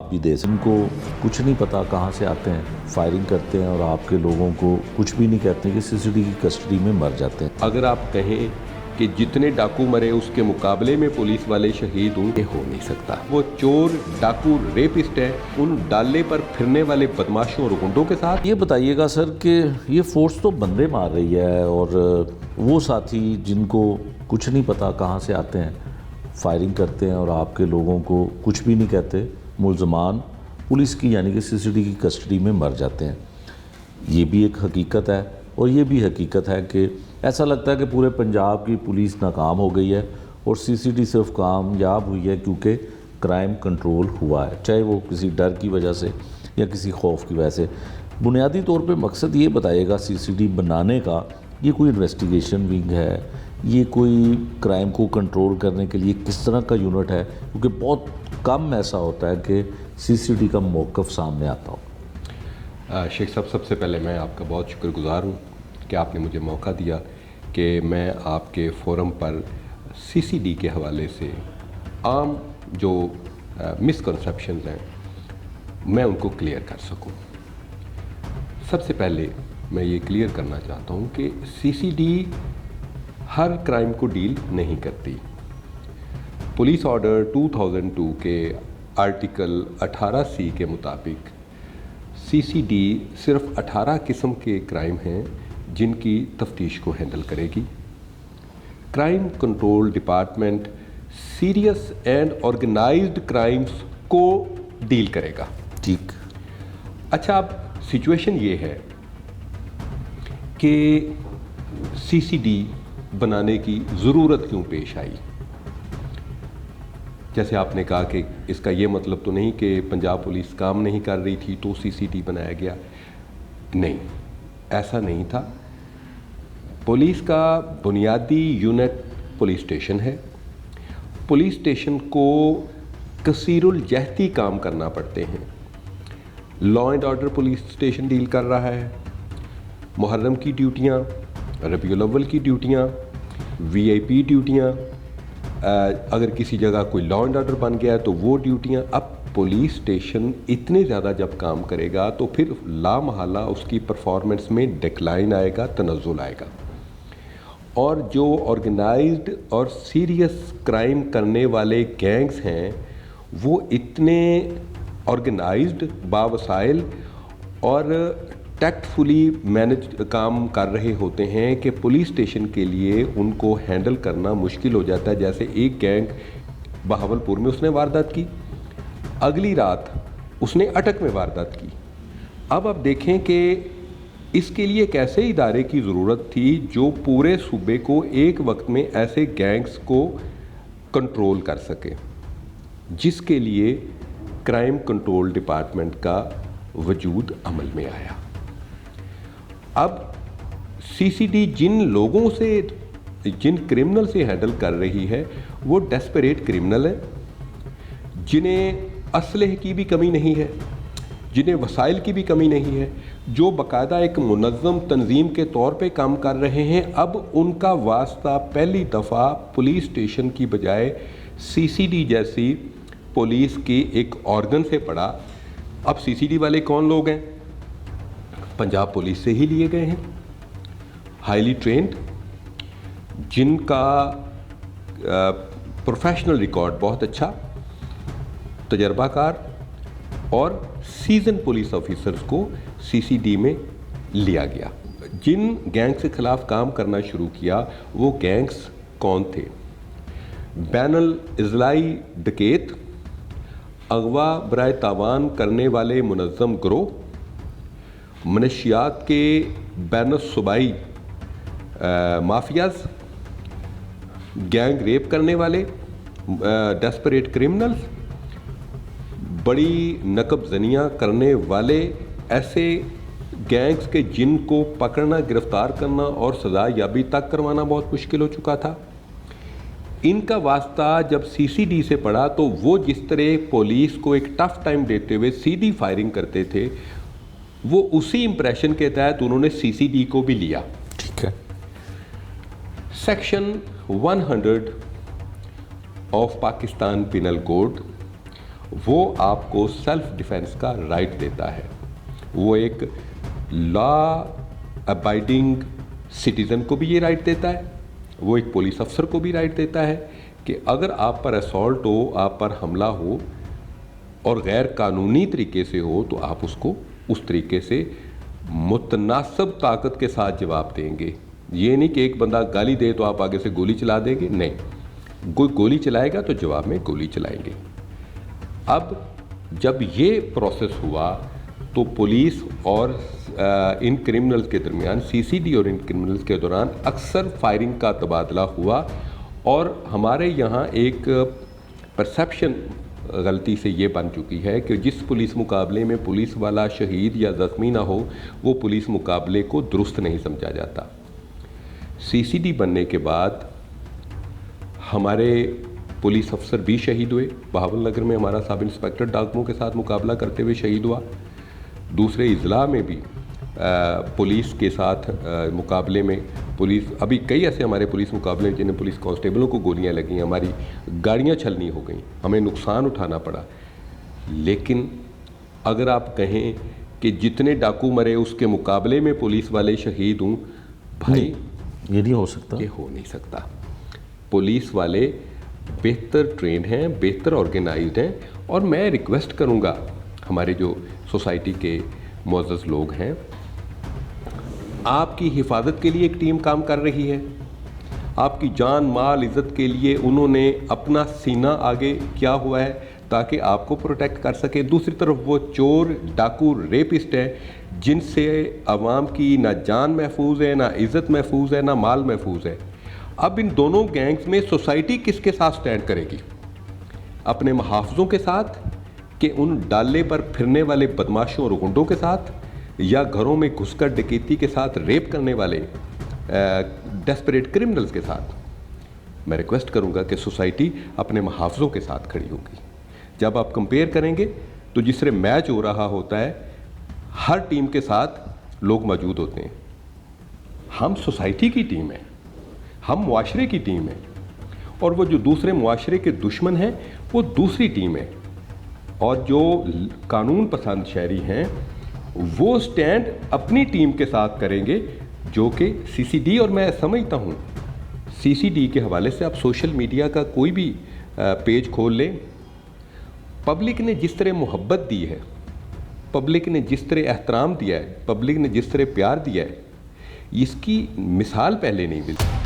جواب بھی دے سکیں. ان کو کچھ نہیں پتا کہاں سے آتے ہیں, فائرنگ کرتے ہیں اور آپ کے لوگوں کو کچھ بھی نہیں کہتے کہ CCD کی کسٹڈی میں مر جاتے ہیں. اگر آپ کہیں کہ جتنے ڈاکو مرے اس کے مقابلے میں پولیس والے شہید ہوں, یہ ہو نہیں سکتا. وہ چور, ڈاکو, ریپسٹ ہے, ان ڈالے پر پھرنے والے بدماشوں اور گنڈوں کے ساتھ. یہ بتائیے گا سر کہ یہ فورس تو بندے مار رہی ہے اور وہ ساتھی جن کو کچھ نہیں پتا کہاں سے آتے ہیں, فائرنگ کرتے ہیں اور آپ کے لوگوں کو کچھ بھی نہیں کہتے, ملزمان پولیس کی یعنی کہ CCD کی کسٹڈی میں مر جاتے ہیں. یہ بھی ایک حقیقت ہے. اور یہ بھی حقیقت ہے کہ ایسا لگتا ہے کہ پورے پنجاب کی پولیس ناکام ہو گئی ہے اور CCD صرف کامیاب ہوئی ہے کیونکہ کرائم کنٹرول ہوا ہے, چاہے وہ کسی ڈر کی وجہ سے یا کسی خوف کی وجہ سے. بنیادی طور پہ مقصد یہ بتائیے گا CCD بنانے کا, یہ کوئی انویسٹیگیشن ونگ ہے, یہ کوئی کرائم کو کنٹرول کرنے کے لیے کس طرح کا یونٹ ہے, کیونکہ بہت کم ایسا ہوتا ہے کہ CCD کا موقف سامنے آتا ہو. شیخ صاحب, سب سے پہلے میں آپ کا بہت شکر گزار ہوں کہ آپ نے مجھے موقع دیا کہ میں آپ کے فورم پر CCD کے حوالے سے عام جو مسکنسیپشنز ہیں میں ان کو کلیئر کر سکوں. سب سے پہلے میں یہ کلیئر کرنا چاہتا ہوں کہ CCD ہر کرائم کو ڈیل نہیں کرتی. پولیس آرڈر 2002 کے آرٹیکل 18C کے مطابق CCD صرف 18 قسم کے کرائم ہیں جن کی تفتیش کو ہینڈل کرے گی. Crime control department serious and organised crimes کو ڈیل کرے گا. ٹھیک. اچھا, اب سچویشن یہ ہے کہ CCD بنانے کی ضرورت کیوں پیش آئی. جیسے آپ نے کہا کہ اس کا یہ مطلب تو نہیں کہ پنجاب پولیس کام نہیں کر رہی تھی تو CCD بنایا گیا. نہیں, ایسا نہیں تھا. پولیس کا بنیادی یونٹ پولیس اسٹیشن ہے. پولیس اسٹیشن کو کثیر الجہتی کام کرنا پڑتے ہیں. Law and order police station deal کر رہا ہے, محرم کی ڈیوٹیاں, ربیع الاول کی ڈیوٹیاں, VIP ڈیوٹیاں, اگر کسی جگہ کوئی لا اینڈ آرڈر بن گیا ہے تو وہ ڈیوٹیاں. اب پولیس اسٹیشن اتنے زیادہ جب کام کرے گا تو پھر لا محالہ اس کی پرفارمنس میں ڈکلائن آئے گا, تنزل آئے گا. اور جو آرگنائزڈ اور سیریس کرائم کرنے والے گینگز ہیں وہ اتنے آرگنائزڈ, باوسائل اور ٹیکٹ فلی مینج کام کر رہے ہوتے ہیں کہ پولیس اسٹیشن کے لیے ان کو ہینڈل کرنا مشکل ہو جاتا ہے. جیسے ایک گینگ بہاولپور میں اس نے واردات کی, اگلی رات اس نے اٹک میں واردات کی. اب آپ دیکھیں کہ اس کے لیے ایک ایسے ادارے کی ضرورت تھی جو پورے صوبے کو ایک وقت میں ایسے گینگز کو کنٹرول کر سکے, جس کے لیے کرائم کنٹرول ڈپارٹمنٹ کا وجود عمل میں آیا. اب CCD جن لوگوں سے, جن کرمنل سے ہینڈل کر رہی ہے وہ ڈیسپریٹ کرمنل ہیں, جنہیں اسلحے کی بھی کمی نہیں ہے, جنہیں وسائل کی بھی کمی نہیں ہے, جو باقاعدہ ایک منظم تنظیم کے طور پہ کام کر رہے ہیں. اب ان کا واسطہ پہلی دفعہ پولیس اسٹیشن کی بجائے CCD جیسی پولیس کے ایک آرگن سے پڑا. اب CCD والے کون لوگ ہیں؟ پنجاب پولیس سے ہی لیے گئے ہیں, ہائیلی ٹرینڈ, جن کا پروفیشنل ریکارڈ بہت اچھا, تجربہ کار اور سیزن پولیس آفیسرز کو CCD میں لیا گیا. جن گینگ کے خلاف کام کرنا شروع کیا وہ گینگز کون تھے؟ بین الاضلاعی ڈکیت, اغوا برائے تاوان کرنے والے منظم گروہ, منشیات کے بین الصوبائی مافیاز, گینگ ریپ کرنے والے, ڈیسپریٹ کرمنلز, بڑی نقب زنیاں کرنے والے ایسے گینگز کے جن کو پکڑنا, گرفتار کرنا اور سزا یابی تک کروانا بہت مشکل ہو چکا تھا. ان کا واسطہ جب CCD سے پڑا تو وہ جس طرح پولیس کو ایک ٹف ٹائم دیتے ہوئے سیدھی فائرنگ کرتے تھے, وہ اسی امپریشن کے تحت انہوں نے CCD کو بھی لیا. ٹھیک ہے. Section 100 of Pakistan penal code وہ آپ کو سیلف ڈیفense کا رائٹ دیتا ہے. وہ ایک لا ابائڈنگ سٹیزن کو بھی یہ رائٹ دیتا ہے, وہ ایک پولیس افسر کو بھی رائٹ دیتا ہے کہ اگر آپ پر اسالٹ ہو, آپ پر حملہ ہو اور غیر قانونی طریقے سے ہو تو آپ اس کو اس طریقے سے متناسب طاقت کے ساتھ جواب دیں گے. یہ نہیں کہ ایک بندہ گالی دے تو آپ آگے سے گولی چلا دیں گے, نہیں, کوئی گولی چلائے گا تو جواب میں گولی چلائیں گے. اب جب یہ پروسیس ہوا تو پولیس اور ان کرمنلز کے درمیان, سی سی ڈی اور ان کرمنلز کے دوران اکثر فائرنگ کا تبادلہ ہوا, اور ہمارے یہاں ایک پرسیپشن غلطی سے یہ بن چکی ہے کہ جس پولیس مقابلے میں پولیس والا شہید یا زخمی نہ ہو وہ پولیس مقابلے کو درست نہیں سمجھا جاتا. سی سی ڈی بننے کے بعد ہمارے پولیس افسر بھی شہید ہوئے. بہاول نگر میں ہمارا سب انسپیکٹر ڈاکوؤں کے ساتھ مقابلہ کرتے ہوئے شہید ہوا. دوسرے اضلاع میں بھی پولیس کے ساتھ مقابلے میں پولیس, ابھی کئی ایسے ہمارے پولیس مقابلے جنہیں پولیس کانسٹیبلوں کو گولیاں لگیں, ہماری گاڑیاں چھلنی ہو گئیں, ہمیں نقصان اٹھانا پڑا. لیکن اگر آپ کہیں کہ جتنے ڈاکو مرے اس کے مقابلے میں پولیس والے شہید ہوں, بھائی یہ نہیں ہو سکتا, یہ ہو نہیں سکتا. پولیس والے بہتر ٹرینڈ ہیں, بہتر آرگنائزڈ ہیں, اور میں ریکویسٹ کروں گا ہمارے جو سوسائٹی کے معزز لوگ ہیں, آپ کی حفاظت کے لیے ایک ٹیم کام کر رہی ہے, آپ کی جان مال عزت کے لیے انہوں نے اپنا سینہ آگے کیا ہوا ہے تاکہ آپ کو پروٹیکٹ کر سکے. دوسری طرف وہ چور, ڈاکو, ریپسٹ ہیں جن سے عوام کی نہ جان محفوظ ہے, نہ عزت محفوظ ہے, نہ مال محفوظ ہے. اب ان دونوں گینگز میں سوسائٹی کس کے ساتھ سٹینڈ کرے گی؟ اپنے محافظوں کے ساتھ کہ ان ڈالے پر پھرنے والے بدماشوں اور غنڈوں کے ساتھ, یا گھروں میں گھس کر ڈکیتی کے ساتھ ریپ کرنے والے ڈیسپریٹ کرمنلز کے ساتھ؟ میں ریکویسٹ کروں گا کہ سوسائٹی اپنے محافظوں کے ساتھ کھڑی ہوگی. جب آپ کمپیئر کریں گے تو جس طرح میچ ہو رہا ہوتا ہے ہر ٹیم کے ساتھ لوگ موجود ہوتے ہیں. ہم سوسائٹی کی ٹیم ہیں, ہم معاشرے کی ٹیم ہیں, اور وہ جو دوسرے معاشرے کے دشمن ہیں وہ دوسری ٹیم ہے. اور جو قانون پسند شہری ہیں وہ سٹینڈ اپنی ٹیم کے ساتھ کریں گے, جو کہ سی سی ڈی, اور میں سمجھتا ہوں سی سی ڈی کے حوالے سے آپ سوشل میڈیا کا کوئی بھی پیج کھول لیں, پبلک نے جس طرح محبت دی ہے, پبلک نے جس طرح احترام دیا ہے, پبلک نے جس طرح پیار دیا ہے, اس کی مثال پہلے نہیں ملتی.